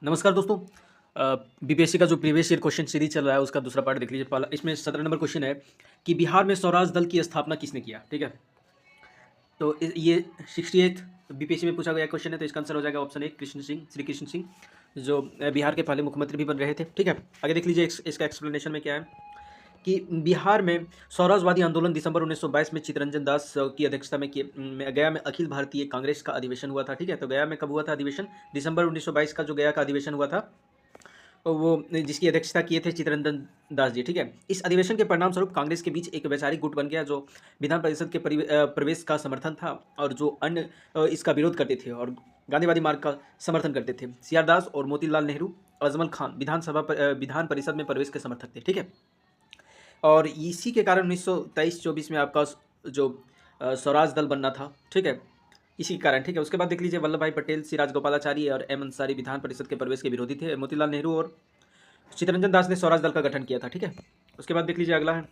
नमस्कार दोस्तों। बीपीएससी का जो प्रीवियस ईयर क्वेश्चन सीरीज चल रहा है उसका दूसरा पार्ट देख लीजिए। पहला इसमें 17 नंबर क्वेश्चन है कि बिहार में स्वराज दल की स्थापना किसने किया। ठीक है, तो ये 68th बीपीएससी में पूछा गया क्वेश्चन है, तो इसका आंसर हो जाएगा ऑप्शन ए कृष्ण सिंह, श्री कृष्ण सिंह, जो बिहार के पहले मुख्यमंत्री भी बन रहे थे। ठीक है, आगे देख लीजिए इसका एक्सप्लेनेशन में क्या है कि बिहार में स्वराजवादी आंदोलन दिसंबर 1922 में चित्तरंजन दास की अध्यक्षता में गया में अखिल भारतीय कांग्रेस का अधिवेशन हुआ था। ठीक है, तो गया में कब हुआ था अधिवेशन? दिसंबर 1922 का जो गया का अधिवेशन हुआ था, वो जिसकी अध्यक्षता किए थे चित्तरंजन दास जी। ठीक है, इस अधिवेशन के परिणाम स्वरूप कांग्रेस के बीच एक वैचारिक गुट बन गया जो विधान परिषद के प्रवेश का समर्थन था, और जो अन्य इसका विरोध करते थे और गांधीवादी मार्ग का समर्थन करते थे। सीआर दास और मोतीलाल नेहरू, अजमल खान विधान परिषद में प्रवेश के समर्थक थे। ठीक है, और इसी के कारण 1923-24 में आपका जो स्वराज दल बनना था। ठीक है, इसी के कारण। ठीक है, उसके बाद देख लीजिए वल्लभ भाई पटेल, सी राजगोपालाचारी और एम अंसारी विधान परिषद के प्रवेश के विरोधी थे। मोतीलाल नेहरू और चित्तरंजन दास ने स्वराज दल का गठन किया था। ठीक है, उसके बाद देख लीजिए अगला है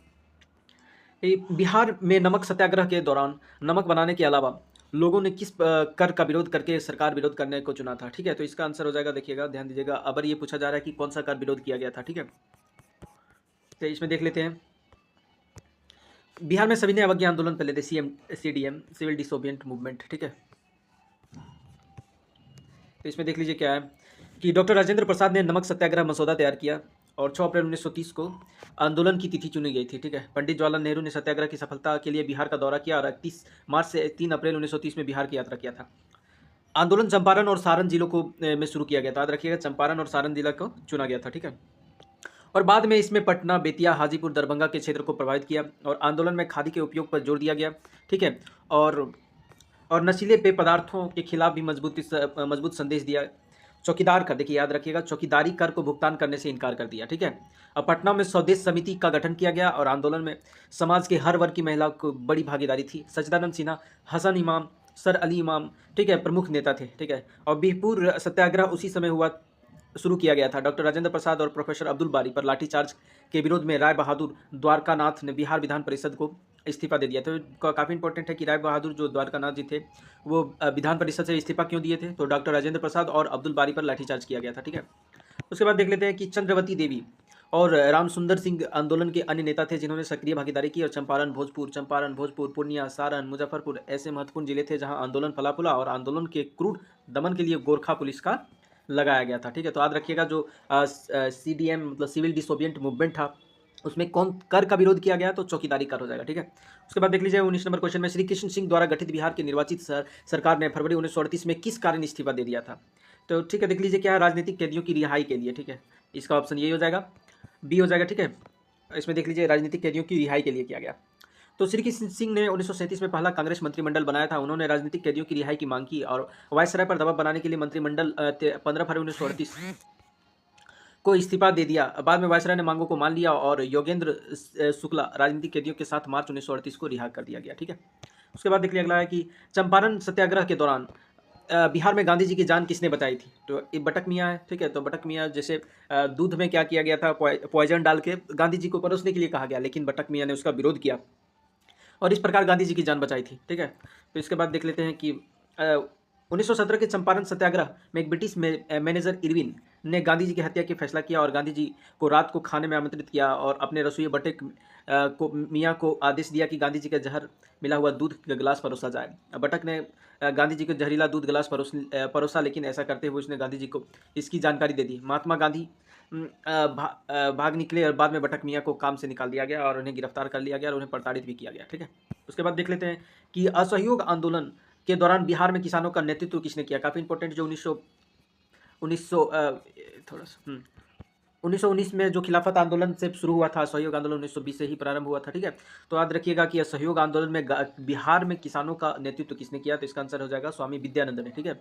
बिहार में नमक सत्याग्रह के दौरान नमक बनाने के अलावा लोगों ने किस कर का विरोध करके सरकार विरोध करने को चुना था। ठीक है, तो इसका आंसर हो जाएगा, देखिएगा ध्यान दीजिएगा, अबर ये पूछा जा रहा है कि कौन सा कर विरोध किया गया था। ठीक है, तो इसमें देख लेते हैं बिहार में सभी ने अवज्ञा आंदोलन पहले थे, CDM सिविल डिसोबिएंट मूवमेंट। ठीक है, तो इसमें देख लीजिए क्या है कि डॉक्टर राजेंद्र प्रसाद ने नमक सत्याग्रह मसौदा तैयार किया और 6 अप्रैल 1930 को आंदोलन की तिथि चुनी गई थी। ठीक है, पंडित जवाहरलाल नेहरू ने सत्याग्रह की सफलता के लिए बिहार का दौरा किया और 31 मार्च से 3 अप्रैल 1930 में बिहार की यात्रा किया था। आंदोलन चंपारण और सारण जिलों को में शुरू किया गया था। याद रखिएगा, चंपारण और सारण जिला को चुना गया था। ठीक है, और बाद में इसमें पटना, बेतिया, हाजीपुर, दरभंगा के क्षेत्र को प्रभावित किया और आंदोलन में खादी के उपयोग पर जोर दिया गया। ठीक है, और नशीले पेय पदार्थों के खिलाफ भी मजबूत संदेश दिया। चौकीदार कर, देखिए याद रखिएगा, चौकीदारी कर को भुगतान करने से इनकार कर दिया। ठीक है, और पटना में स्वदेश समिति का गठन किया गया और आंदोलन में समाज के हर वर्ग की महिला को बड़ी भागीदारी थी। सच्चिदानंद सिन्हा, हसन इमाम, सर अली इमाम, ठीक है, प्रमुख नेता थे। ठीक है, और बीहपुर सत्याग्रह उसी समय हुआ शुरू किया गया था। डॉक्टर राजेंद्र प्रसाद और प्रोफेसर अब्दुल बारी पर लाठीचार्ज के विरोध में राय बहादुर द्वारकानाथ ने बिहार विधान परिषद को इस्तीफा दे दिया। तो काफ़ी इंपॉर्टेंट है कि राय बहादुर जो द्वारकानाथ जी थे वो विधान परिषद से इस्तीफा क्यों दिए थे? तो डॉक्टर राजेंद्र प्रसाद और अब्दुल बारी पर लाठीचार्ज किया गया था। ठीक है, उसके बाद देख लेते हैं कि चंद्रवती देवी और राम सुंदर सिंह आंदोलन के अन्य नेता थे जिन्होंने सक्रिय भागीदारी की। और चंपारण, भोजपुर, पूर्णिया, सारण, मुजफ्फरपुर ऐसे महत्वपूर्ण जिले थे जहां आंदोलन फला फूला और आंदोलन के क्रूर दमन के लिए गोरखा पुलिस का लगाया गया था। ठीक है, तो याद रखिएगा जो CDM मतलब सिविल डिसोबिएंट मूवमेंट था उसमें कौन कर का विरोध किया गया? तो चौकीदारी कर हो जाएगा। ठीक है, उसके बाद देख लीजिए 19 नंबर क्वेश्चन में श्री कृष्ण सिंह द्वारा गठित बिहार की निर्वाचित सरकार ने फरवरी 1938 में किस कारण इस्तीफा दे दिया था? तो ठीक है, देख लीजिए क्या है, राजनीतिक कैदियों की रिहाई के लिए। ठीक है, इसका ऑप्शन यही हो जाएगा, बी हो जाएगा। ठीक है, इसमें देख लीजिए राजनीतिक कैदियों की रिहाई के लिए किया गया। तो श्री कृष्ण सिंह ने 1937 में पहला कांग्रेस मंत्रिमंडल बनाया था। उन्होंने राजनीतिक कैदियों की रिहाई की मांग की और वायसराय पर दबाव बनाने के लिए मंत्रिमंडल 15 फरवरी 1938 को इस्तीफा दे दिया। बाद में वायसराय ने मांगों को मान लिया और योगेंद्र शुक्ला राजनीतिक कैदियों के साथ मार्च 1938 को रिहा कर दिया गया। ठीक है, उसके बाद देख लिया अगला है कि चंपारण सत्याग्रह के दौरान बिहार में गांधी जी की जान किसने बचाई थी? तो ये बटक मियाँ है। ठीक है, तो बटक मियाँ जैसे दूध में क्या किया गया था, पॉइजन डाल के गांधी जी को परोसने के लिए कहा गया, लेकिन बटक मियाँ ने उसका विरोध किया और इस प्रकार गांधी जी की जान बचाई थी। ठीक है, तो इसके बाद देख लेते हैं कि 1917 के चंपारण सत्याग्रह में एक ब्रिटिश मैनेजर इरविन ने गांधी जी की हत्या की फैसला किया और गांधी जी को रात को खाने में आमंत्रित किया और अपने रसोई बटक को मियाँ को आदेश दिया कि गांधी जी का जहर मिला हुआ दूध का गिलास परोसा जाए। बटक ने गांधी जी को जहरीला दूध गिलास परोसा, लेकिन ऐसा करते हुए उसने गांधी जी को इसकी जानकारी दे दी। महात्मा गांधी भाग निकले और बाद में बटक मियाँ को काम से निकाल दिया गया और उन्हें गिरफ्तार कर लिया गया और उन्हें प्रताड़ित भी किया गया। ठीक है, उसके बाद देख लेते हैं कि असहयोग आंदोलन के दौरान बिहार में किसानों का नेतृत्व किसने किया? काफ़ी इंपॉर्टेंट, जो 1919 में जो खिलाफत आंदोलन से शुरू हुआ था, असहयोग आंदोलन 1920 से ही प्रारंभ हुआ था। ठीक है, तो याद रखिएगा कि असहयोग आंदोलन में बिहार में किसानों का नेतृत्व किसने किया? तो इसका आंसर हो जाएगा स्वामी विद्यानंद ने। ठीक है,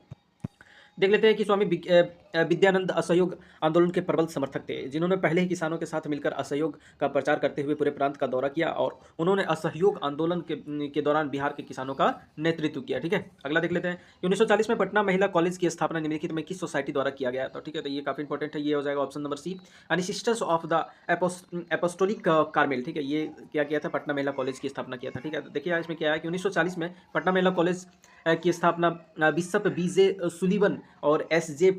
देख लेते हैं कि स्वामी विद्यानंद असहयोग आंदोलन के प्रबल समर्थक थे, जिन्होंने पहले ही किसानों के साथ मिलकर असहयोग का प्रचार करते हुए पूरे प्रांत का दौरा किया और उन्होंने असहयोग आंदोलन के दौरान बिहार के किसानों का नेतृत्व किया। ठीक है, अगला देख लेते हैं कि 1940 में पटना महिला कॉलेज की स्थापना निम्नलिखित में किस सोसाइटी द्वारा किया गया? तो ठीक है, तो ये काफी इंपॉर्टेंट है, ये हो जाएगा ऑप्शन नंबर सी, यानी sisters of the apostolic Carmel. ठीक है, ये क्या किया था? पटना महिला कॉलेज की स्थापना किया था। ठीक है, तो देखिए इसमें क्या है कि 1940 में पटना महिला कॉलेज की स्थापना बिशप BJ सुलीवन और SJ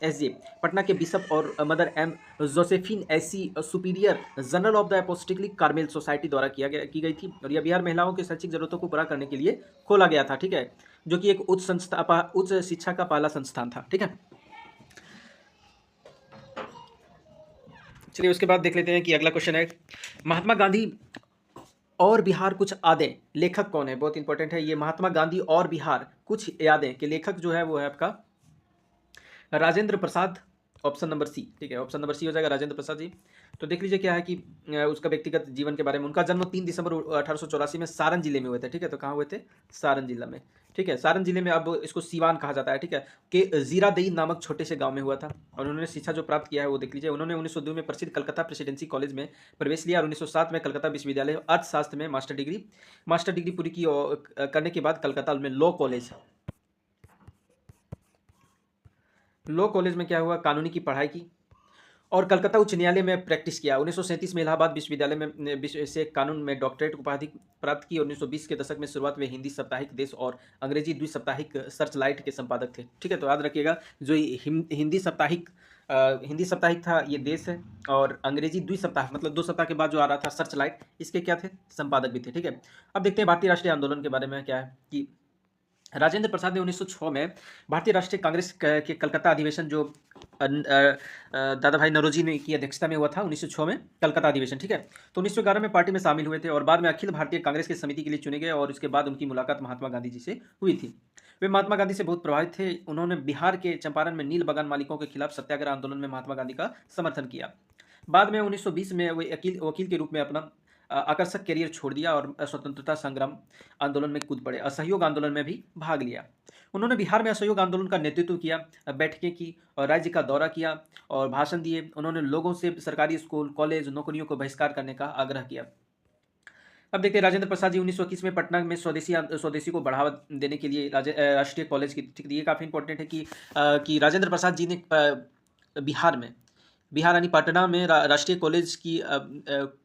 एस.जे. पटना के बिशप और mother M Josephine AC superior general of the apostolic Carmel society द्वारा की गई थी। और यह बिहार महिलाओं की शैक्षिक जरूरतों को पूरा करने के लिए खोला गया था, ठीक है, जो कि एक उच्च शिक्षा का पहला संस्थान था, ठीक है। चलिए उसके बाद देख लेते हैं कि अगला क्वेश्चन है, महात्मा गांधी और बिहार कुछ यादें, लेखक कौन है? बहुत इंपॉर्टेंट है ये, महात्मा गांधी और बिहार कुछ यादें के लेखक जो है वो है आपका Rajendra Prasad, option number C, ठीक है, ऑप्शन नंबर सी हो जाएगा राजेंद्र प्रसाद जी। तो देख लीजिए क्या है कि उसका व्यक्तिगत जीवन के बारे में, उनका जन्म 3 दिसंबर 1884 में सारण जिले में हुए थे, ठीक है। तो कहाँ हुए थे? सारण जिला में, ठीक है। सारण जिले में, अब इसको सीवान कहा जाता है, ठीक है, कि जीरादेई नामक छोटे से गांव में हुआ था। और उन्होंने शिक्षा जो प्राप्त किया है वो देख लीजिए, उन्होंने 1902 में प्रसिद्ध कलकत्ता प्रेसिडेंसी कॉलेज में प्रवेश लिया और 1907 में कलकत्ता विश्वविद्यालय अर्थशास्त्र में मास्टर डिग्री पूरी की करने के बाद कलकत्ता में लॉ कॉलेज में क्या हुआ, कानूनी की पढ़ाई की और कलकत्ता उच्च न्यायालय में प्रैक्टिस किया। 1937 में इलाहाबाद विश्वविद्यालय में से कानून में डॉक्टरेट उपाधि प्राप्त की और 1920 के दशक में शुरुआत में हिंदी साप्ताहिक देश और अंग्रेजी द्विसाप्ताहिक सर्चलाइट के संपादक थे, ठीक है। तो याद रखिएगा, जो हिंदी साप्ताहिक था ये देश है, और अंग्रेजी द्विसप्ताह मतलब 2 सप्ताह के बाद जो आ रहा था सर्चलाइट, इसके क्या थे? संपादक भी थे, ठीक है। अब देखते हैं भारतीय राष्ट्रीय आंदोलन के बारे में क्या है कि राजेंद्र प्रसाद ने 1906 में भारतीय राष्ट्रीय कांग्रेस के कलकत्ता अधिवेशन, जो दादा भाई नौरोजी ने की अध्यक्षता में हुआ था 1906 में कलकत्ता अधिवेशन, ठीक है। तो 1911 में पार्टी में शामिल हुए थे और बाद में अखिल भारतीय कांग्रेस की समिति के लिए चुने गए और इसके बाद उनकी मुलाकात महात्मा गांधी जी से हुई थी। वे महात्मा गांधी से बहुत प्रभावित थे। उन्होंने बिहार के चंपारण में नील बगान मालिकों के खिलाफ सत्याग्रह आंदोलन में महात्मा गांधी का समर्थन किया। बाद में 1920 में वे वकील के रूप में अपना आकर्षक करियर छोड़ दिया और स्वतंत्रता संग्राम आंदोलन में कूद पड़े। असहयोग आंदोलन में भी भाग लिया। उन्होंने बिहार में असहयोग आंदोलन का नेतृत्व किया, बैठकें की और राज्य का दौरा किया और भाषण दिए। उन्होंने लोगों से सरकारी स्कूल, कॉलेज, नौकरियों को बहिष्कार करने का आग्रह किया। अब देखते हैं राजेंद्र प्रसाद जी 1921 में पटना में स्वदेशी को बढ़ावा देने के लिए राष्ट्रीय कॉलेज की, ठीक है, ये काफ़ी इंपॉर्टेंट है कि राजेंद्र प्रसाद जी ने बिहार यानी पटना में राष्ट्रीय कॉलेज की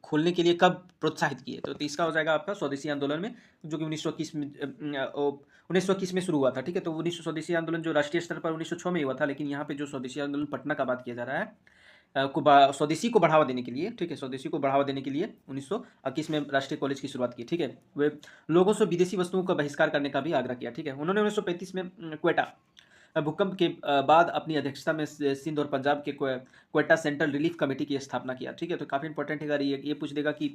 खोलने के लिए कब प्रोत्साहित किए? तो इसका हो जाएगा आपका स्वदेशी आंदोलन में, जो कि 1921 में शुरू हुआ था, ठीक है। तो 1900 स्वदेशी आंदोलन जो राष्ट्रीय स्तर पर 1906 में ही हुआ था, लेकिन यहाँ पे जो स्वदेशी आंदोलन पटना का बात किया जा रहा है, स्वदेशी को बढ़ावा देने के लिए, ठीक है, स्वदेशी को बढ़ावा देने के लिए 1921 में राष्ट्रीय कॉलेज की शुरुआत की, ठीक है। वे लोगों से विदेशी वस्तुओं का बहिष्कार करने का भी आग्रह किया, ठीक है। उन्होंने 1935 में क्वेटा भूकंप के बाद अपनी अध्यक्षता में सिंध और पंजाब के क्वेटा सेंट्रल रिलीफ कमेटी की स्थापना किया, ठीक है। तो काफ़ी इंपॉर्टेंट है, अगर ये पूछ देगा कि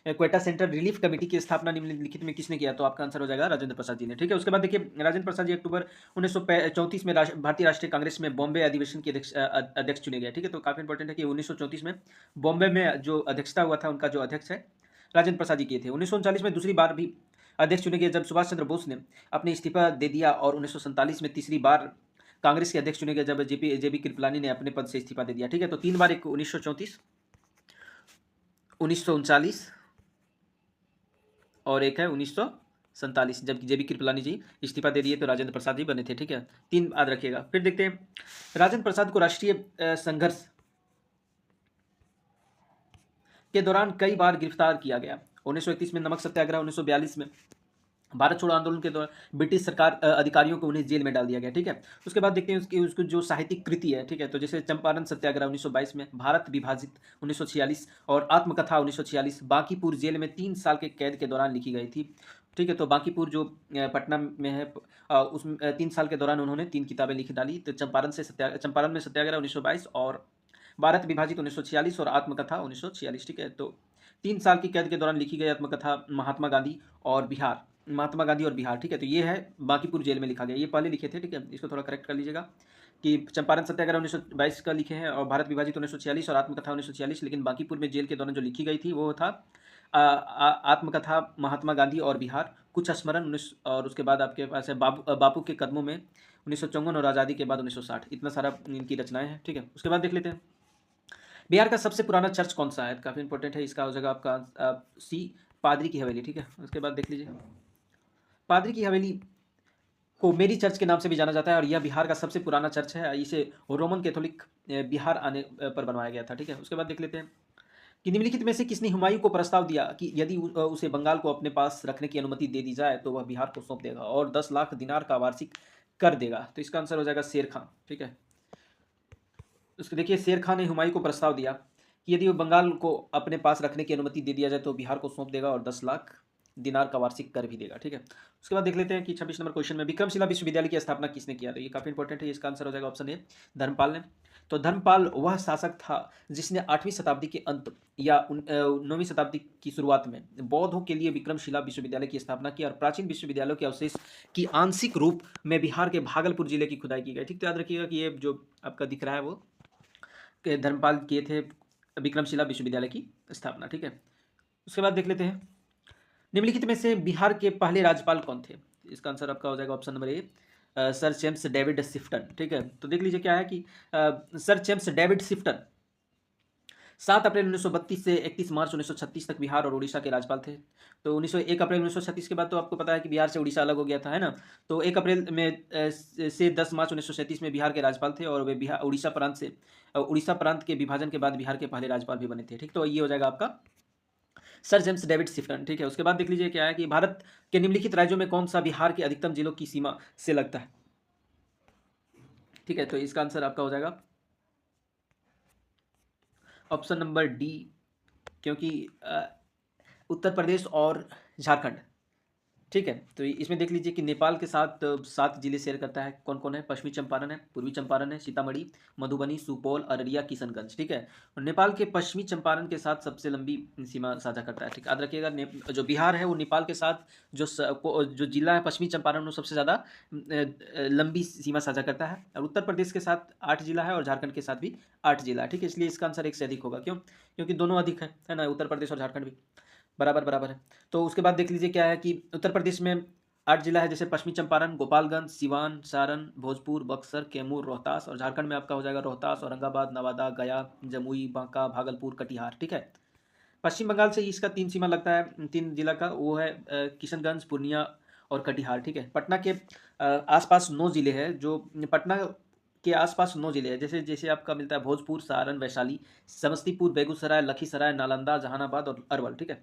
क्वेटा सेंट्रल रिलीफ कमेटी की स्थापना निम्नलिखित में किसने किया, तो आपका आंसर हो जाएगा राजेंद्र प्रसाद जी ने, ठीक है। उसके बाद देखिए राजेंद्र प्रसाद जी अक्टूबर 1934 में भारतीय राष्ट्रीय कांग्रेस में बॉम्बे अधिवेशन के अध्यक्ष चुने गए, ठीक है। तो काफ़ी इंपॉर्टेंट है कि 1934 में बॉम्बे में जो अध्यक्षता हुआ था, उनका जो अध्यक्ष है राजेंद्र प्रसाद जी किए थे। 1939 में दूसरी बार भी अध्यक्ष चुने गए जब सुभाष चंद्र बोस ने अपने इस्तीफा दे दिया और 1947 में तीसरी बार कांग्रेस के अध्यक्ष चुने गए जब जेबी कृपलानी ने अपने पद से इस्तीफा दे दिया, ठीक है। तो 3 बार, एक 1934, 1939 और एक है 1947, जब जेबी कृपलानी जी इस्तीफा दे दिए तो राजेंद्र प्रसाद जी बने थे, ठीक है। 3 याद रखिएगा। फिर देखते हैं राजेंद्र प्रसाद को राष्ट्रीय संघर्ष के दौरान कई बार गिरफ्तार किया गया। 1931 में नमक सत्याग्रह, 1942 में भारत छोड़ो आंदोलन के दौरान ब्रिटिश सरकार अधिकारियों को उन्हें जेल में डाल दिया गया, ठीक है। उसके बाद देखते हैं उसकी जो साहित्यिक कृति है, ठीक है। तो जैसे चंपारण सत्याग्रह 1922 में, भारत विभाजित 1946 और आत्मकथा 1946 बांकीपुर जेल में 3 साल के कैद के दौरान लिखी गई थी, ठीक है। तो बांकीपुर जो पटना में है, उसमें 3 साल के दौरान उन्होंने 3 किताबें लिख डाली। तो चंपारण में सत्याग्रह 1922 और भारत विभाजित 1946 और आत्मकथा 1946, ठीक है। तो 3 साल की कैद के दौरान लिखी गई आत्मकथा महात्मा गांधी और बिहार, ठीक है। तो ये है बांकीपुर जेल में लिखा गया, ये पहले लिखे थे, ठीक है। इसको थोड़ा करेक्ट कर लीजिएगा कि चंपारण सत्याग्रह 1922 का लिखे हैं और भारत विभाजित 1946 और आत्मकथा 1946, लेकिन बांकीपुर में जेल के दौरान जो लिखी गई थी वो था आत्मकथा महात्मा गांधी और बिहार, कुछ स्मरण और उसके बाद आपके पास है बापू के कदमों में 1954 और आज़ादी के बाद 1960, इतना सारा इनकी रचनाएं हैं, ठीक है। उसके बाद देख लेते हैं बिहार का सबसे पुराना चर्च कौन सा है, काफ़ी इंपॉर्टेंट है, इसका हो जाएगा आपका सी, पादरी की हवेली, ठीक है। उसके बाद देख लीजिए पादरी की हवेली को मेरी चर्च के नाम से भी जाना जाता है और यह बिहार का सबसे पुराना चर्च है। इसे रोमन कैथोलिक बिहार आने पर बनवाया गया था, ठीक है। उसके बाद देख लेते हैं कि निम्नलिखित में से किसने हुमायूं को प्रस्ताव दिया कि यदि उसे बंगाल को अपने पास रखने की अनुमति दे दी जाए तो वह बिहार को सौंप देगा और 10 लाख दिनार का वार्षिक कर देगा। तो इसका आंसर हो जाएगा शेर खां, ठीक है। उसको देखिए, शेर खान ने हुमायूं को प्रस्ताव दिया कि यदि वो बंगाल को अपने पास रखने की अनुमति दे दिया जाए तो बिहार को सौंप देगा और 10 लाख दिनार का वार्षिक कर भी देगा, ठीक है। उसके बाद देख लेते हैं कि 26 नंबर क्वेश्चन में विक्रमशिला विश्वविद्यालय की स्थापना किसने किया, तो ये काफी इंपॉर्टेंट है, इसका आंसर हो जाएगा ऑप्शन ए, धर्मपाल ने। तो धर्मपाल वह शासक था जिसने 8वीं शताब्दी के अंत या 9वीं शताब्दी की शुरुआत में बौद्धों के लिए विक्रमशिला विश्वविद्यालय की स्थापना की और प्राचीन विश्वविद्यालयों के अवशेष की आंशिक रूप में बिहार के भागलपुर जिले की खुदाई की गई, ठीक। तो याद रखिएगा कि ये जो आपका दिख रहा है वो के धर्मपाल किए थे विक्रमशिला विश्वविद्यालय की स्थापना, ठीक है। उसके बाद देख लेते हैं निम्नलिखित में से बिहार के पहले राज्यपाल कौन थे। इसका आंसर आपका हो जाएगा option number A, sir James David Shifton, ठीक है। तो देख लीजिए क्या है कि सर जेम्स डेविड शिफ्टन 7 अप्रैल 1932 से 31 मार्च 1936 तक बिहार और उड़ीसा के राज्यपाल थे। तो 1 अप्रैल 1936 के बाद तो आपको पता है कि बिहार से उड़ीसा अलग हो गया था, है ना। तो 1 अप्रैल में से 10 मार्च 1937 में बिहार के राज्यपाल थे और वे बिहार उड़ीसा प्रांत के विभाजन के बाद बिहार के पहले राज्यपाल भी बने थे, ठीक। तो ये हो जाएगा आपका सर जेम्स डेविड शिफ्टन, ठीक है। उसके बाद देख लीजिए क्या है कि भारत के निम्नलिखित राज्यों में कौन सा बिहार के अधिकतम जिलों की सीमा से लगता है, ठीक है। तो इसका आंसर आपका हो जाएगा ऑप्शन नंबर डी, क्योंकि उत्तर प्रदेश और झारखंड, ठीक है। तो इसमें देख लीजिए कि नेपाल के साथ 7 जिले शेयर करता है, कौन कौन है, पश्चिमी चंपारण है, पूर्वी चंपारण है, सीतामढ़ी, मधुबनी, सुपौल, अररिया, किशनगंज, ठीक है। और नेपाल के पश्चिमी चंपारण के साथ सबसे लंबी सीमा साझा करता है, ठीक। याद रखिएगा जो बिहार है वो नेपाल के साथ जो जिला है पश्चिमी चंपारण वो सबसे ज़्यादा लंबी सीमा साझा करता है, और उत्तर प्रदेश के साथ 8 जिला है और झारखंड के साथ भी 8 जिला है, ठीक है। इसलिए इसका आंसर एक से अधिक होगा, क्यों, क्योंकि दोनों अधिक है ना, उत्तर प्रदेश और झारखंड भी बराबर बराबर है। तो उसके बाद देख लीजिए क्या है कि उत्तर प्रदेश में 8 जिला है, जैसे पश्चिमी चंपारण, गोपालगंज, सिवान, सारण, भोजपुर, बक्सर, कैमूर, रोहतास, और झारखंड में आपका हो जाएगा रोहतास, औरंगाबाद, नवादा, गया, जमुई, बांका, भागलपुर, कटिहार, ठीक है। पश्चिम बंगाल से इसका 3 सीमा लगता है, 3 जिला का, वो है किशनगंज, पूर्णिया और कटिहार, ठीक है। पटना के आसपास 9 जिले हैं, जो पटना के आसपास 9 जिले हैं, जैसे जैसे आपका मिलता है भोजपुर, सारण, वैशाली, समस्तीपुर, बेगूसराय, लखीसराय, नालंदा, जहानाबाद और अरवल, ठीक है।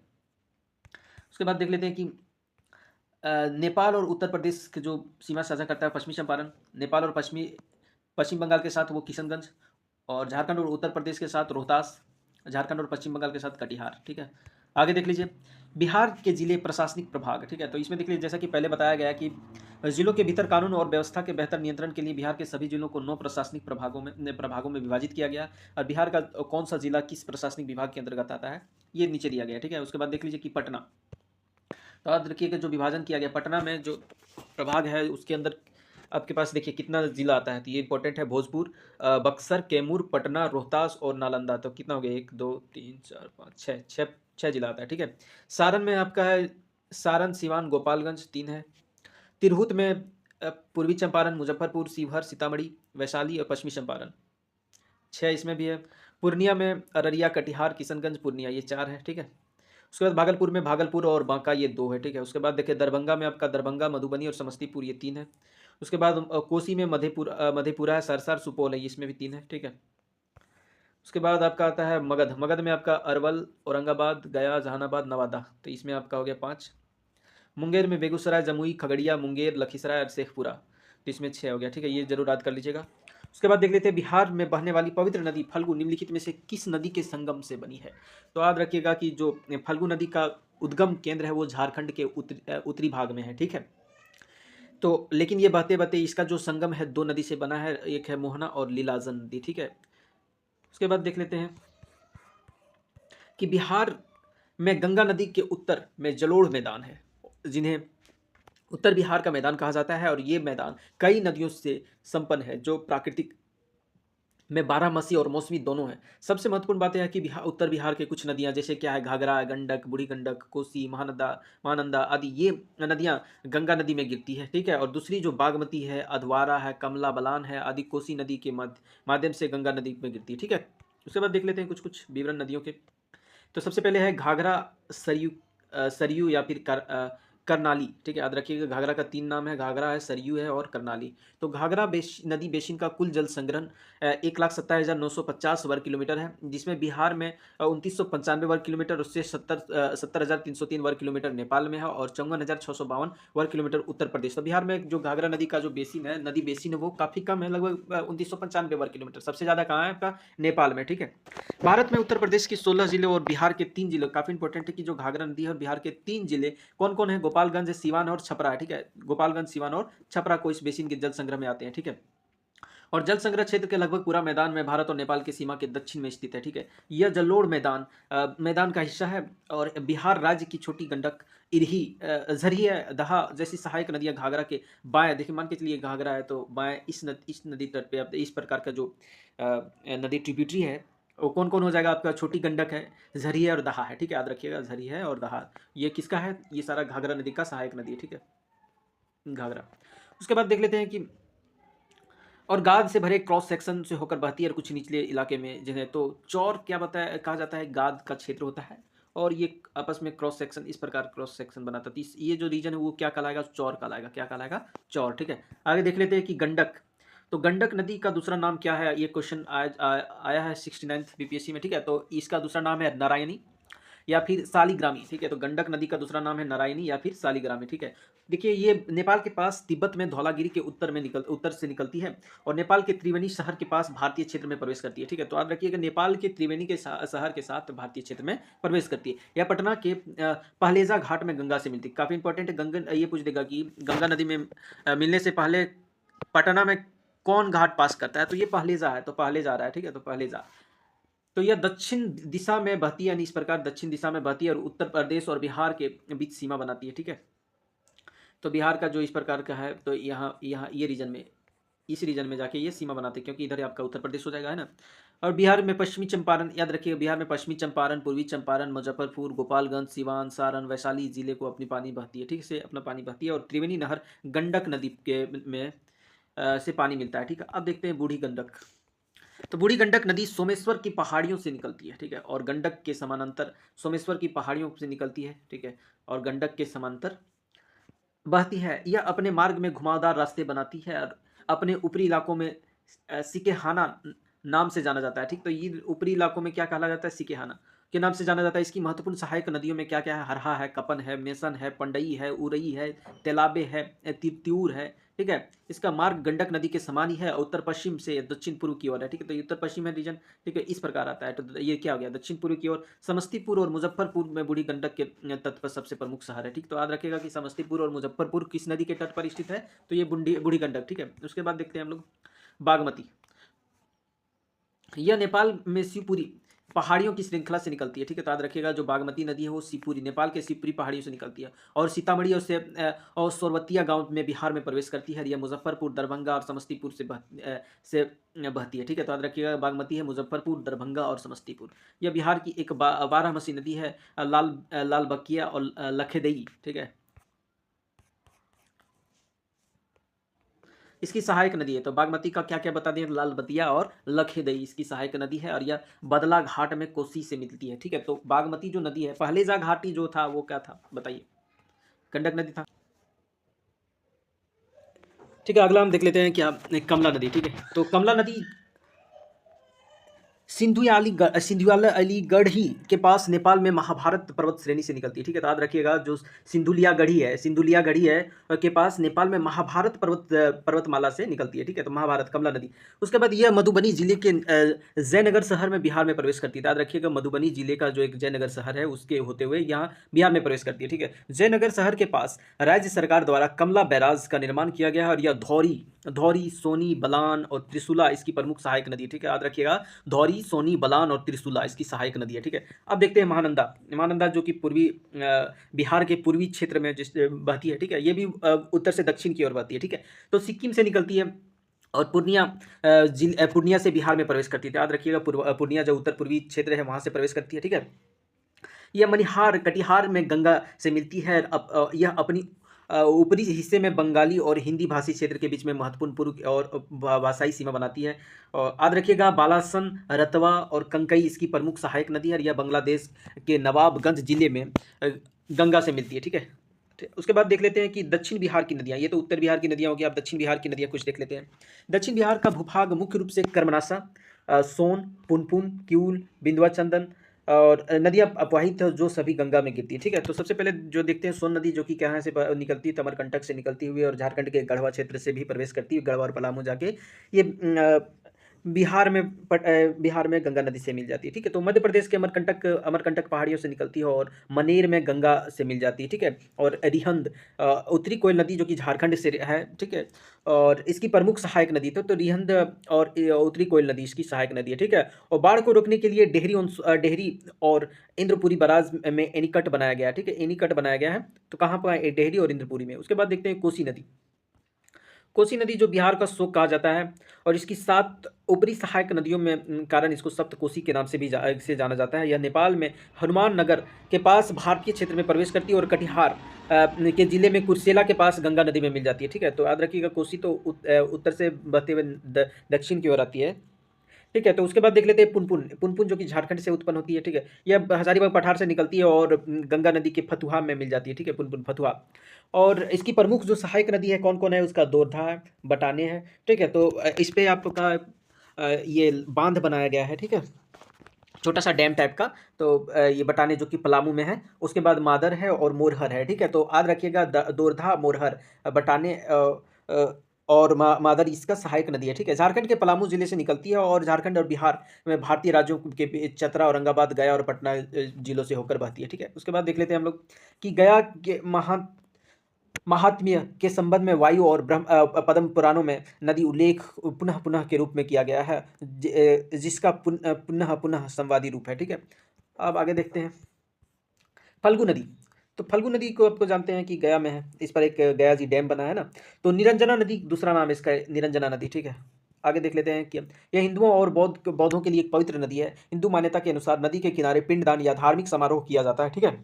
उसके बाद देख लेते हैं कि नेपाल और उत्तर प्रदेश के जो सीमा साझा करता है पश्चिमी चंपारण, नेपाल और पश्चिम बंगाल के साथ वो किशनगंज, और झारखंड और उत्तर प्रदेश के साथ रोहतास, झारखंड और पश्चिम बंगाल के साथ कटिहार, ठीक है। आगे देख लीजिए बिहार के जिले प्रशासनिक प्रभाग, ठीक है। तो इसमें देख लीजिए जैसा कि पहले बताया गया कि जिलों के भीतर कानून और व्यवस्था के बेहतर नियंत्रण के लिए बिहार के सभी जिलों को 9 प्रशासनिक प्रभागों में विभाजित किया गया, और बिहार का कौन सा जिला किस प्रशासनिक विभाग के अंतर्गत आता है ये नीचे दिया गया, ठीक है। उसके बाद देख लीजिए कि पटना, तो याद रखिएगा जो विभाजन किया गया पटना में जो प्रभाग है उसके अंदर आपके पास देखिए कितना जिला आता है, तो ये इंपॉर्टेंट है, भोजपुर, बक्सर, कैमूर, पटना, रोहतास और नालंदा। तो कितना हो गया, 1 2 3 4 5 6 छः जिला आता है, ठीक है। सारण में आपका है सारण, सिवान, गोपालगंज 3 है। तिरहुत में पूर्वी चंपारण, मुजफ्फरपुर, शिवहर, सीतामढ़ी, वैशाली और पश्चिमी चंपारण 6 इसमें भी है। पूर्णिया में अररिया, कटिहार, किशनगंज, पूर्णिया, ये 4 है, ठीक है। उसके बाद भागलपुर में भागलपुर और बांका, ये 2 है, ठीक है। उसके बाद देखिए दरभंगा में आपका दरभंगा, मधुबनी और समस्तीपुर, ये 3 है। उसके बाद कोसी में मधेपुरा है, सरसा, सुपौल है, इसमें भी 3 है, ठीक है। उसके बाद आपका आता है मगध, मगध में आपका अरवल, औरंगाबाद, गया, जहानाबाद, नवादा, तो इसमें आपका हो गया 5। मुंगेर में बेगूसराय, जमुई, खगड़िया, मुंगेर, लखीसराय और शेखपुरा, तो इसमें 6 हो गया, ठीक है। ये जरूर याद कर लीजिएगा। उसके बाद देख लेते हैं बिहार में बहने वाली पवित्र नदी फल्गु निम्नलिखित में से किस नदी के संगम से बनी है। तो याद रखिएगा कि जो फल्गु नदी का उद्गम केंद्र है वो झारखंड के उत्तरी भाग में है, ठीक है। तो लेकिन ये बहते बहते इसका जो संगम है 2 नदी से बना है, एक है मोहना और लीलाजन नदी, ठीक है। उसके बाद देख लेते हैं कि बिहार में गंगा नदी के उत्तर में जलोढ़ मैदान है, जिन्हें उत्तर बिहार का मैदान कहा जाता है, और ये मैदान कई नदियों से संपन्न है जो प्राकृतिक में बारहमासी और मौसमी दोनों है। सबसे महत्वपूर्ण बात यह है कि उत्तर बिहार के कुछ नदियां जैसे क्या है घाघरा, गंडक, बूढ़ी गंडक, कोसी, महानंदा आदि ये नदियां गंगा नदी में गिरती है, ठीक है। और दूसरी जो बागमती है, अधवारा है, कमला बलान है आदि कोसी नदी के माध्यम से गंगा नदी में गिरती है, ठीक है। उसके बाद देख लेते हैं कुछ कुछ विवरण नदियों के। तो सबसे पहले है घाघरा, सरयू, सरयू या फिर करनाली, ठीक है, याद रखिएगा। घाघरा का 3 नाम है, घाघरा है, सरयू है और करनाली। तो घाघरा नदी बेसिन का कुल जल संग्रहण 1,27,950 वर्ग किलोमीटर है, जिसमें बिहार में 2,995 वर्ग किलोमीटर, उससे 70,303 वर्ग किलोमीटर नेपाल में है और 54,652 वर्ग किलोमीटर उत्तर प्रदेश। तो बिहार में जो घाघरा नदी का जो बेसिन है, नदी बेसिन है, वो काफ़ी कम है, लगभग 2,995 वर्ग किलोमीटर। सबसे ज़्यादा कहाँ है आपका? नेपाल में, ठीक है। भारत में उत्तर प्रदेश के 16 जिले और बिहार के 3 जिले, काफ़ी इंपॉर्टेंट है कि जो घाघरा नदी है और बिहार के 3 जिले कौन कौन है? गोपालगंज, सिवान और छपरा है, ठीक है। गोपालगंज, सिवान और छपरा को इस बेसिन के जल संग्रह में आते हैं, ठीक है। और जल संग्रह क्षेत्र के लगभग पूरा मैदान में भारत और नेपाल की सीमा के दक्षिण में स्थित है, ठीक है। यह जलोढ़ मैदान मैदान का हिस्सा है और बिहार राज्य की छोटी गंडक, इरही, झरिया, दहा जैसी सहायक नदियां घाघरा के बाएं, देखिए मान के चलिए घाघरा है तो बाएं इस नदी तट पे अब इस प्रकार का जो नदी ट्रिब्यूटरी है, वो कौन कौन हो जाएगा आपका? छोटी गंडक है, झरिया और दहा है, ठीक है, याद रखिएगा। झरिया है और दहा, ये किसका है? ये सारा घाघरा नदी का सहायक नदी है, ठीक है, घाघरा। उसके बाद देख लेते हैं कि और गाद से भरे क्रॉस सेक्शन से होकर बहती है और कुछ निचले इलाके में जिन्हें तो चौर क्या बताया कहा जाता है, गाद का क्षेत्र होता है और ये आपस में क्रॉस सेक्शन इस प्रकार क्रॉस सेक्शन बनाता है। तो ये जो रीजन है वो क्या कहलाएगा? चौर कहलाएगा। क्या कहलाएगा? चौर, ठीक है। आगे देख लेते हैं कि गंडक। तो गंडक नदी का दूसरा नाम क्या है? ये क्वेश्चन आया है 69th बीपीएससी में, ठीक है। तो इसका दूसरा नाम है नारायणी या फिर सालीग्रामी, ठीक है। तो गंडक नदी का दूसरा नाम है नारायणी या फिर सालीग्रामी, ठीक है। देखिए ये नेपाल के पास तिब्बत में धौलागिरी के उत्तर से निकलती है और नेपाल के त्रिवेणी शहर के पास भारतीय क्षेत्र में प्रवेश करती है, ठीक है। तो याद रखिएगा नेपाल के त्रिवेणी के शहर के साथ भारतीय क्षेत्र में प्रवेश करती है। यह पटना के पहलेजा घाट में गंगा से मिलती है। काफी इंपॉर्टेंट है। गंगा ये पूछ देगा कि गंगा नदी में मिलने से पहले पटना में कौन घाट पास करता है? तो ये पहलेजा है, तो पहलेजा आ रहा है, ठीक है। तो पहलेजा, तो यह दक्षिण दिशा में बहती है, यानी इस प्रकार दक्षिण दिशा में बहती है और उत्तर प्रदेश और बिहार के बीच सीमा बनाती है, ठीक है। तो बिहार का जो इस प्रकार का है, तो यहाँ यहाँ ये रीजन में, इस रीजन में जाके ये सीमा बनाते हैं, क्योंकि इधर आपका उत्तर प्रदेश हो जाएगा, है ना। और बिहार में पश्चिमी चंपारण, याद रखिए बिहार में पश्चिमी चंपारण, पूर्वी चंपारण, मुजफ्फरपुर, गोपालगंज, सिवान, सारण, वैशाली जिले को अपनी पानी बहती है, ठीक से अपना पानी बहती है और त्रिवेणी नहर गंडक नदी के में से पानी मिलता है, ठीक है। अब देखते हैं बूढ़ी गंडक। तो बूढ़ी गंडक नदी सोमेश्वर की पहाड़ियों से निकलती है, ठीक है, और गंडक के समानांतर सोमेश्वर की पहाड़ियों से निकलती है, ठीक है, और गंडक के समांतर बहती है। यह अपने मार्ग में घुमावदार रास्ते बनाती है और अपने ऊपरी इलाकों में सिकेहाना नाम से जाना जाता है, ठीक। तो ये ऊपरी इलाकों में क्या कहा जाता है? सिकेहाना के नाम से जाना जाता है। इसकी महत्वपूर्ण सहायक नदियों में क्या क्या है? हरहा है, कपन है, मेसन है, पंडई है, उरई है, तेलाबे है, तिरतियूर है, ठीक है। इसका मार्ग गंडक नदी के समान ही है और उत्तर पश्चिम से दक्षिण पूर्व की ओर है, ठीक है। तो ये उत्तर पश्चिम है रीजन, ठीक है, इस प्रकार आता है। तो ये क्या हो गया? दक्षिण पूर्व की ओर। समस्तीपुर और मुजफ्फरपुर में बूढ़ी गंडक के तट पर सबसे प्रमुख शहर है, ठीक। तो याद रखिएगा कि समस्तीपुर और मुजफ्फरपुर किस नदी के तट पर स्थित है? तो ये बूढ़ी गंडक, ठीक है। उसके बाद देखते हैं हम लोग बागमती। यह नेपाल में शिवपुरी पहाड़ियों की श्रृंखला से निकलती है, ठीक है। तो याद रखिएगा जो बागमती नदी है वो शिवपुरी, नेपाल के शिवपुरी पहाड़ियों से निकलती है और सीतामढ़ी और सोरबतिया गांव में बिहार में प्रवेश करती है। यह मुजफ्फरपुर, दरभंगा और समस्तीपुर से बहती है, ठीक है। तो याद रखिएगा बागमती है मुजफ्फरपुर, दरभंगा और समस्तीपुर। यह बिहार की एक 12 नदी है, लाल बकिया और लखेदई, ठीक है, इसकी सहायक नदी है। तो बागमती का क्या क्या बता दें? लाल बतिया और लखेदई इसकी सहायक नदी है और यह बदला घाट में कोसी से मिलती है, ठीक है। तो बागमती जो नदी है, पहलेजा घाटी जो था वो क्या था बताइए? गंडक नदी था, ठीक है। अगला हम देख लेते हैं क्या, कमला नदी, ठीक है। तो कमला नदी सिंधुया अलीगढ़ ही के पास नेपाल में महाभारत पर्वत श्रेणी से निकलती है, ठीक है। तो याद रखिएगा जो सिंधुलिया गढ़ी है के पास नेपाल में महाभारत पर्वतमाला से निकलती है, ठीक है। तो महाभारत, कमला नदी। उसके बाद यह मधुबनी जिले के जयनगर शहर में बिहार में प्रवेश करती है। याद रखिएगा मधुबनी जिले का जो एक जयनगर शहर है उसके होते हुए यहाँ बिहार में प्रवेश करती है, ठीक है। जयनगर शहर के पास राज्य सरकार द्वारा कमला बैराज का निर्माण किया गया है और यह धौरी, सोनी, बलान और त्रिशूला इसकी प्रमुख सहायक नदी, ठीक है। याद रखिएगा धौरी, सोनी, बलान और त्रिशूला इसकी सहायक नदी है, ठीक है। अब देखते हैं महानंदा जो कि पूर्वी बिहार के पूर्वी क्षेत्र में जिस बहती है, ठीक है। ये भी उत्तर से दक्षिण की ओर बहती है, ठीक है। तो सिक्किम से निकलती है और पूर्णिया से बिहार में प्रवेश करती है। याद रखिएगा पूर्णिया जो उत्तर पूर्वी क्षेत्र है वहाँ से प्रवेश करती है, ठीक है। यह मनिहार कटिहार में गंगा से मिलती है। यह अपनी ऊपरी हिस्से में बंगाली और हिंदी भाषी क्षेत्र के बीच में महत्वपूर्ण पूर्व और भाषाई सीमा बनाती है। और याद रखिएगा बालासन, रतवा और कंकई इसकी प्रमुख सहायक नदी है और यह बांग्लादेश के नवाबगंज जिले में गंगा से मिलती है, ठीक है। उसके बाद देख लेते हैं कि दक्षिण बिहार की नदियाँ, ये तो उत्तर बिहार की नदियाँ होगी, आप दक्षिण बिहार की नदियाँ कुछ देख लेते हैं। दक्षिण बिहार का भूभाग मुख्य रूप से कर्मनाशा, सोन, पुनपुन, किऊल, बिंदुआ चंदन और नदियाँ अपवाहित है जो सभी गंगा में गिरती है, ठीक है। तो सबसे पहले जो देखते हैं सोन नदी, जो कि कहाँ से निकलती है, तमरकंटक से निकलती हुई और झारखंड के गढ़वा क्षेत्र से भी प्रवेश करती है, गढ़वा और पलामू जाके ये बिहार में गंगा नदी से मिल जाती है, ठीक है। तो मध्य प्रदेश के अमरकंटक अमरकंटक पहाड़ियों से निकलती है और मनेर में गंगा से मिल जाती है, ठीक है। और रिहंद उत्तरी कोयल नदी जो कि झारखंड से है, ठीक है। और इसकी प्रमुख सहायक नदी तो रिहंद और उत्तरी कोयल नदी इसकी सहायक नदी है, ठीक है। और बाढ़ को रोकने के लिए डेहरी और इंद्रपुरी बराज में एनीकट बनाया गया है, ठीक है। एनीकट बनाया गया है, तो कहाँ पर, डेहरी और इंद्रपुरी में। उसके बाद देखते हैं कोसी नदी। कोसी नदी जो बिहार का शोक कहा जाता है और इसकी 7 ऊपरी सहायक नदियों में कारण इसको सप्त कोसी के नाम से भी से जाना जाता है। यह नेपाल में हनुमान नगर के पास भारतीय क्षेत्र में प्रवेश करती है और कटिहार के जिले में कुर्सेला के पास गंगा नदी में मिल जाती है, ठीक है। तो याद रखिएगा कोसी तो उत्तर से बहते हुए दक्षिण की ओर आती है, ठीक है। तो उसके बाद देख लेते हैं पुनपुन। पुनपुन जो कि झारखंड से उत्पन्न होती है, ठीक है। यह हजारीबाग पठार से निकलती है और गंगा नदी के फतुहा में मिल जाती है, ठीक है। पुनपुन फतुहा। और इसकी प्रमुख जो सहायक नदी है कौन कौन है, उसका दोरधा है, बटाने है, ठीक है। तो इस पे आपका ये बांध बनाया गया है, ठीक है, छोटा सा डैम टाइप का। तो ये बटाने जो कि पलामू में है। उसके बाद मादर है और मोरहर है, ठीक है। तो याद रखिएगा दोरधा, मोरहर, बटाने और मादर इसका सहायक नदी है, ठीक है। झारखंड के पलामू जिले से निकलती है और झारखंड और बिहार में भारतीय राज्यों के चतरा, औरंगाबाद, गया और पटना जिलों से होकर बहती है, ठीक है। उसके बाद देख लेते हैं हम लोग कि गया के महात्म्य के संबंध में वायु और पद्म पुराणों में नदी उल्लेख पुनः पुनः के रूप में किया गया है, जिसका पुनः पुनः संवादी रूप है, ठीक है। अब आगे देखते हैं फल्गु नदी। तो फल्गु नदी को आपको जानते हैं कि गया में है, इस पर एक गया जी डैम बना है ना। तो निरंजना नदी दूसरा नाम है इसका, निरंजना नदी, ठीक है। आगे देख लेते हैं कि यह हिंदुओं और बौद्धों के लिए एक पवित्र नदी है। हिंदू मान्यता के अनुसार नदी के किनारे पिंडदान या धार्मिक समारोह किया जाता है, ठीक है,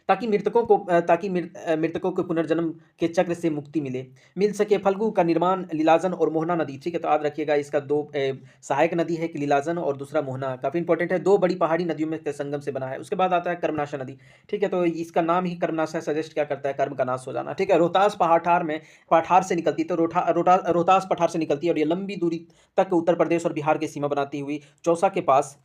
ताकि मृतकों को पुनर्जन्म के चक्र से मुक्ति मिल सके। फल्गु का निर्माण लीलाजन और मोहना नदी, ठीक है। तो याद रखिएगा इसका दो सहायक नदी है, एक लीलाजन और दूसरा मोहना, काफी इंपॉर्टेंट है, दो बड़ी पहाड़ी नदियों में संगम से बना है। उसके बाद आता है कर्मनाशा नदी, ठीक है। तो इसका नाम ही कर्मनाशा सजेस्ट क्या करता है, कर्म का नाश हो जाना, ठीक है। रोहतास पठार से निकलती है, तो रोहतास पठार से निकलती है और ये लंबी दूरी तक उत्तर प्रदेश और बिहार की सीमा बनाती हुई चौसा के पास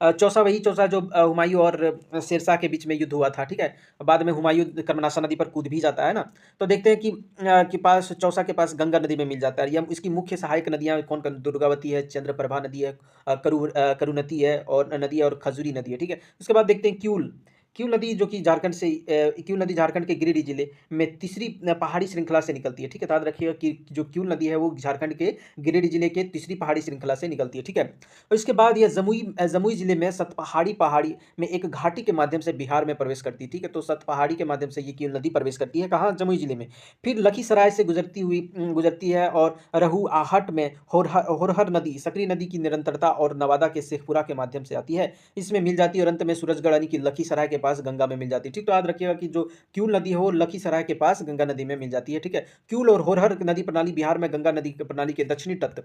चौसा जो हुमायूं और शेरशाह के बीच में युद्ध हुआ था, ठीक है। बाद में हुमायूं कर्मनाशा नदी पर कूद भी जाता है ना। तो देखते हैं कि पास चौसा के पास गंगा नदी में मिल जाता है। यह इसकी मुख्य सहायक नदियां कौन कौन, दुर्गावती है, चंद्रप्रभा नदी है, करुणती है और खजूरी नदी है, ठीक है। उसके बाद देखते हैं क्यूल। क्यूल नदी जो कि क्यूल नदी झारखंड के गिरिडीह जिले में तीसरी पहाड़ी श्रृंखला से निकलती है, ठीक है। तो याद रखिएगा कि जो क्यूल नदी है वो झारखंड के गिरिडीह जिले के तीसरी पहाड़ी श्रृंखला से निकलती है, ठीक है। और इसके बाद यह जमुई जिले में पहाड़ी में एक घाटी के माध्यम से बिहार में प्रवेश करती है, ठीक है। तो सतपहाड़ी के माध्यम से ये क्यूल नदी प्रवेश करती है, कहाँ, जमुई जिले में। फिर लखीसराय से गुजरती है और रहुआहट में होरहर नदी, सकरी नदी की निरंतरता और नवादा के शेखपुरा के माध्यम से आती है, इसमें मिल जाती है और अंत में सूरजगढ़ यानी कि लखीसराय के पास गंगा में मिल जाती है, ठीक। तो याद रखिएगा कि जो क्यूल नदी है वो लखीसराय के पास गंगा नदी में मिल जाती है, ठीक है। क्यूल और होरहर नदी प्रणाली बिहार में गंगा नदी प्रणाली के दक्षिणी तट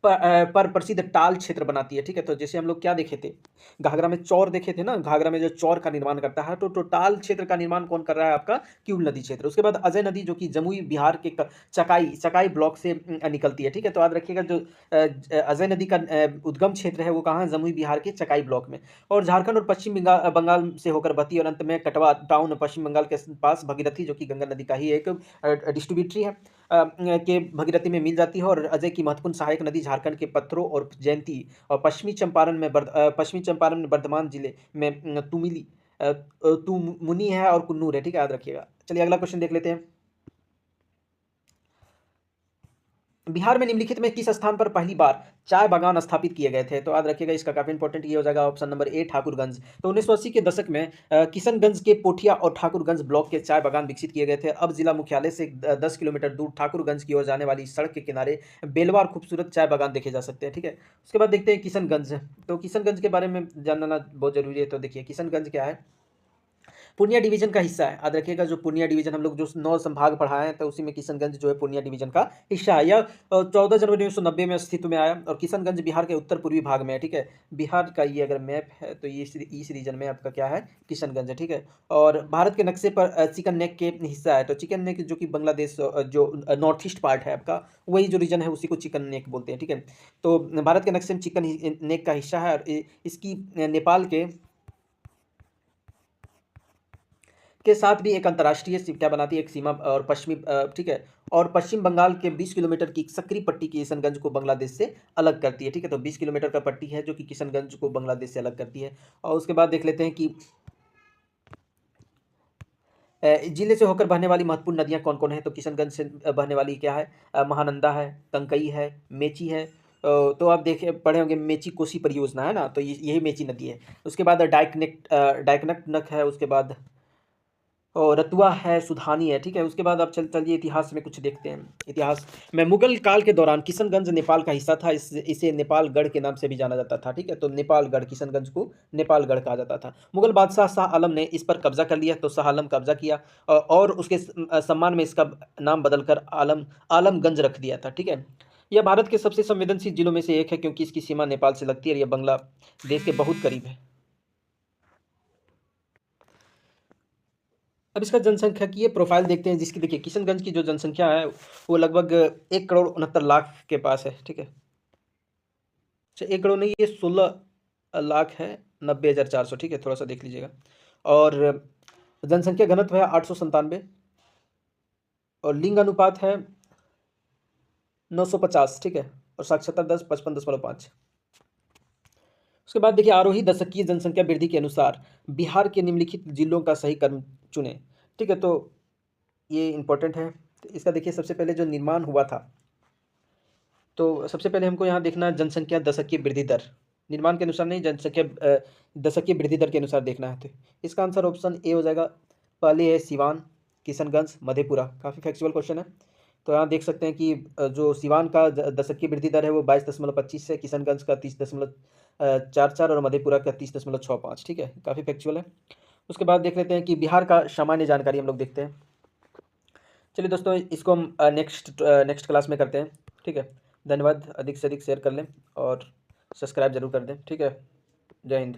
पर प्रसिद्ध टाल क्षेत्र बनाती है, ठीक है। तो जैसे हम लोग क्या देखे थे, घाघरा में चौर देखे थे ना, घाघरा में जो चौर का निर्माण करता है, तो टाल क्षेत्र का निर्माण कौन कर रहा है, आपका क्यूल नदी क्षेत्र। उसके बाद अजय नदी जो कि जमुई बिहार के चकाई ब्लॉक से निकलती है, ठीक है। तो याद रखिएगा जो अजय नदी का उद्गम क्षेत्र है वो कहाँ, जमुई बिहार के चकाई ब्लॉक में। और झारखंड और पश्चिम बंगाल से होकर बहती है और अंत में कटवा टाउन पश्चिम बंगाल के पास भगीरथी जो कि गंगा नदी का ही एक डिस्ट्रीब्यूटरी है के भगीरथी में मिल जाती है। और अजय की महत्वपूर्ण सहायक नदी झारखंड के पत्थरों और जयंती और पश्चिमी चंपारण में वर्धमान जिले में तुमुनी है और कुन्नूर है, ठीक है, याद रखिएगा। चलिए अगला क्वेश्चन देख लेते हैं। बिहार में निम्नलिखित में किस स्थान पर पहली बार चाय बागान स्थापित किए गए थे, तो याद रखिएगा इसका काफी इंपॉर्टेंट ये हो जाएगा ऑप्शन नंबर ए, ठाकुरगंज। तो 1980 के दशक में किशनगंज के पोठिया और ठाकुरगंज ब्लॉक के चाय बागान विकसित किए गए थे। अब जिला मुख्यालय से 10 किलोमीटर दूर ठाकुरगंज की ओर जाने वाली सड़क के किनारे बेलवा और खूबसूरत चाय बागान देखे जा सकते हैं, ठीक है। उसके बाद देखते हैं किशनगंज। तो किशनगंज के बारे में जानना बहुत जरूरी है। तो देखिए किशनगंज क्या है, पूर्णिया डिवीजन का हिस्सा है। याद रखिएगा, जो पूर्णिया डिवीजन हम लोग जो 9 संभाग पढ़ाए हैं, तो उसी में किशनगंज जो है पूर्णिया डिवीजन का हिस्सा है। यह 14 जनवरी 1990 में अस्तित्व में आया और किशनगंज बिहार के उत्तर पूर्वी भाग में है, ठीक है। बिहार का ये अगर मैप है तो ये इस रीजन में आपका क्या है, किशनगंज है, ठीक है। और भारत के नक्शे पर चिकन नेक के हिस्सा है, तो चिकन नेक जो कि बांग्लादेश जो नॉर्थ ईस्ट पार्ट है आपका, वही जो रीजन है उसी को चिकन नेक बोलते हैं, ठीक है। तो भारत के नक्शे में चिकन नेक का हिस्सा है और इसकी नेपाल के साथ भी एक अंतर्राष्ट्रीय क्या बनाती है, एक सीमा और पश्चिमी ठीक है। और पश्चिम बंगाल के 20 किलोमीटर की सक्रिय पट्टी किशनगंज को बांग्लादेश से अलग करती है, ठीक है। तो 20 किलोमीटर का पट्टी है जो कि किशनगंज को बांग्लादेश से अलग करती है। और उसके बाद देख लेते हैं कि जिले से होकर बहने वाली महत्वपूर्ण नदियां कौन कौन है। तो किशनगंज से बहने वाली क्या है, महानंदा है, कंकई है, मेची है। तो आप देखे पढ़े होंगे मेची कोसी परियोजना है ना, तो यही मेची नदी है। उसके बाद डाइकनक नक है, उसके बाद और रतुआ है, सुधानी है, ठीक है। उसके बाद आप चलिए इतिहास में कुछ देखते हैं। इतिहास में मुगल काल के दौरान किशनगंज नेपाल का हिस्सा था। इसे नेपालगढ़ के नाम से भी जाना जाता था, ठीक है। तो नेपालगढ़, किशनगंज को नेपालगढ़ कहा जाता था। मुगल बादशाह शाह आलम ने इस पर कब्जा कर लिया, तो शाह आलम कब्जा किया और उसके सम्मान में इसका नाम बदलकर आलमगंज रख दिया था, ठीक है। यह भारत के सबसे संवेदनशील जिलों में से एक है क्योंकि इसकी सीमा नेपाल से लगती है और यह बांग्लादेश के बहुत करीब है। अब इसका जनसंख्यिकीय प्रोफाइल देखते हैं, जिसकी देखिए किशनगंज की जो जनसंख्या है वो लगभग 1,69,00,000 के पास है, ठीक है। अच्छा, 1 करोड़ नहीं, ये 16 लाख है, 90,400, ठीक है। थोड़ा सा देख लीजिएगा। और जनसंख्या घनत्व है 897 और लिंग अनुपात है 950, ठीक है। और साक्षरता दर 55.5। उसके बाद देखिए आरोही दशकीय जनसंख्या वृद्धि के अनुसार बिहार के निम्नलिखित जिलों का सही क्रम चुनें, ठीक है। तो ये इंपॉर्टेंट है। तो इसका देखिए सबसे पहले जो निर्माण हुआ था, तो सबसे पहले हमको यहाँ देखना है जनसंख्या दशकीय वृद्धि दर। निर्माण के अनुसार नहीं, जनसंख्या दशकीय वृद्धि दर के अनुसार देखना है। तो इसका आंसर ऑप्शन ए हो जाएगा। पहले है सिवान, किशनगंज, मधेपुरा। काफ़ी फैक्चुअल क्वेश्चन है। तो यहाँ देख सकते हैं कि जो सिवान का दशकीय वृद्धि दर है वो 22.25 है, किशनगंज का 30.44 और मधेपुरा का 30.65, ठीक है। काफ़ी फैक्चुअल है। उसके बाद देख लेते हैं कि बिहार का सामान्य जानकारी हम लोग देखते हैं। चलिए दोस्तों, इसको हम नेक्स्ट क्लास में करते हैं, ठीक है। धन्यवाद। अधिक से अधिक शेयर कर लें और सब्सक्राइब जरूर कर दें, ठीक है। जय हिंद।